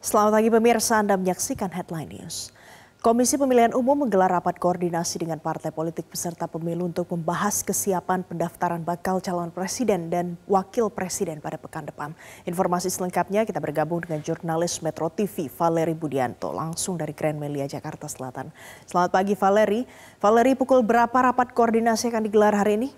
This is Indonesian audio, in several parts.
Selamat pagi pemirsa, Anda menyaksikan Headline News. Komisi Pemilihan Umum menggelar rapat koordinasi dengan partai politik peserta pemilu untuk membahas kesiapan pendaftaran bakal calon presiden dan wakil presiden pada pekan depan. Informasi selengkapnya kita bergabung dengan jurnalis Metro TV Valeri Budianto langsung dari Grand Melia, Jakarta Selatan. Selamat pagi Valeri. Valeri, pukul berapa rapat koordinasi akan digelar hari ini?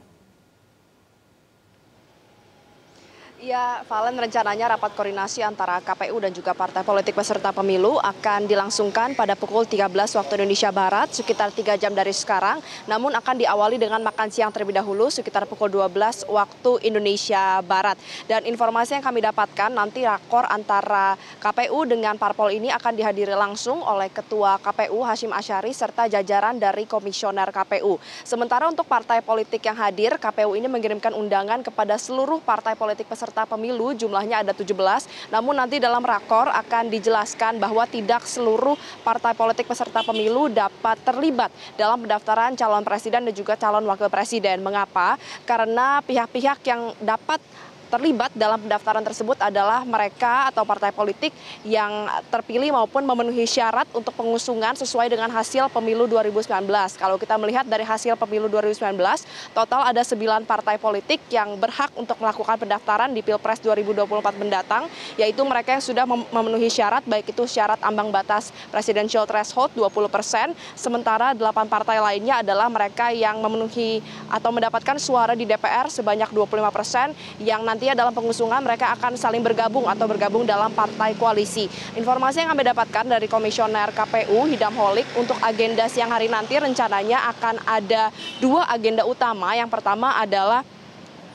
Ya, Valen, rencananya rapat koordinasi antara KPU dan juga partai politik peserta pemilu akan dilangsungkan pada pukul 13 waktu Indonesia Barat, sekitar 3 jam dari sekarang. Namun akan diawali dengan makan siang terlebih dahulu sekitar pukul 12 waktu Indonesia Barat. Dan informasi yang kami dapatkan nanti rakor antara KPU dengan parpol ini akan dihadiri langsung oleh Ketua KPU Hashim Asyari serta jajaran dari Komisioner KPU. Sementara untuk partai politik yang hadir, KPU ini mengirimkan undangan kepada seluruh partai politik peserta pemilu, jumlahnya ada 17, namun nanti dalam rakor akan dijelaskan bahwa tidak seluruh partai politik peserta pemilu dapat terlibat dalam pendaftaran calon presiden dan juga calon wakil presiden. Mengapa? Karena pihak-pihak yang dapat terlibat dalam pendaftaran tersebut adalah mereka atau partai politik yang terpilih maupun memenuhi syarat untuk pengusungan sesuai dengan hasil pemilu 2019. Kalau kita melihat dari hasil pemilu 2019, total ada 9 partai politik yang berhak untuk melakukan pendaftaran di Pilpres 2024 mendatang, yaitu mereka yang sudah memenuhi syarat, baik itu syarat ambang batas presidential threshold 20%, sementara 8 partai lainnya adalah mereka yang memenuhi atau mendapatkan suara di DPR sebanyak 25%, yang nantinya dalam pengusungan mereka akan saling bergabung atau bergabung dalam partai koalisi. Informasi yang kami dapatkan dari Komisioner KPU Hidam Holik, untuk agenda siang hari nanti rencananya akan ada 2 agenda utama. Yang pertama adalah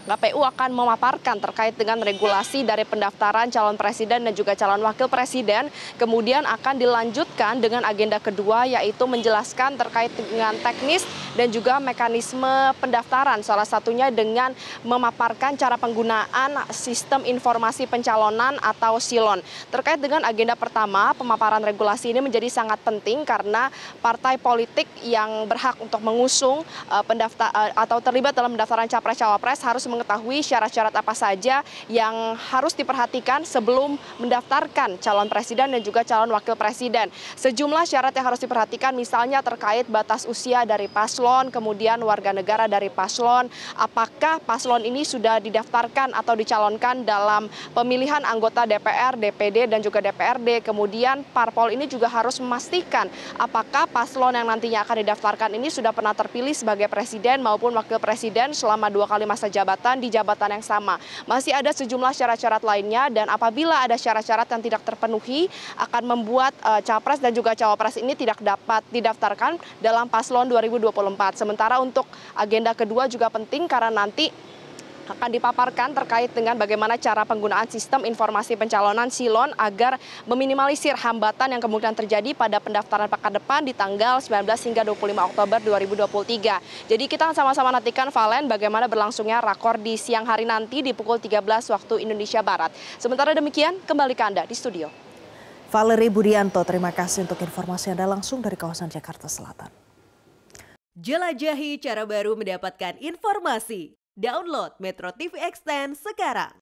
KPU akan memaparkan terkait dengan regulasi dari pendaftaran calon presiden dan juga calon wakil presiden. Kemudian akan dilanjutkan dengan agenda kedua, yaitu menjelaskan terkait dengan teknis dan juga mekanisme pendaftaran. Salah satunya dengan memaparkan cara penggunaan sistem informasi pencalonan atau SILON. Terkait dengan agenda pertama, pemaparan regulasi ini menjadi sangat penting karena partai politik yang berhak untuk mengusung atau terlibat dalam pendaftaran capres-cawapres harus mengetahui syarat-syarat apa saja yang harus diperhatikan sebelum mendaftarkan calon presiden dan juga calon wakil presiden. Sejumlah syarat yang harus diperhatikan misalnya terkait batas usia dari paslon, kemudian warga negara dari paslon, apakah paslon ini sudah didaftarkan atau dicalonkan dalam pemilihan anggota DPR, DPD, dan juga DPRD. Kemudian parpol ini juga harus memastikan apakah paslon yang nantinya akan didaftarkan ini sudah pernah terpilih sebagai presiden maupun wakil presiden selama 2 kali masa jabatan di jabatan yang sama. Masih ada sejumlah syarat-syarat lainnya, dan apabila ada syarat-syarat yang tidak terpenuhi akan membuat capres dan juga cawapres ini tidak dapat didaftarkan dalam paslon 2024. Sementara untuk agenda kedua juga penting karena nanti akan dipaparkan terkait dengan bagaimana cara penggunaan sistem informasi pencalonan SILON agar meminimalisir hambatan yang kemungkinan terjadi pada pendaftaran pekan depan di tanggal 19 hingga 25 Oktober 2023. Jadi kita sama-sama nantikan, Valen, bagaimana berlangsungnya rakor di siang hari nanti di pukul 13 waktu Indonesia Barat. Sementara demikian, kembali ke Anda di studio. Valeri Budianto, terima kasih untuk informasi Anda langsung dari kawasan Jakarta Selatan. Jelajahi cara baru mendapatkan informasi. Download Metro TV Extend sekarang.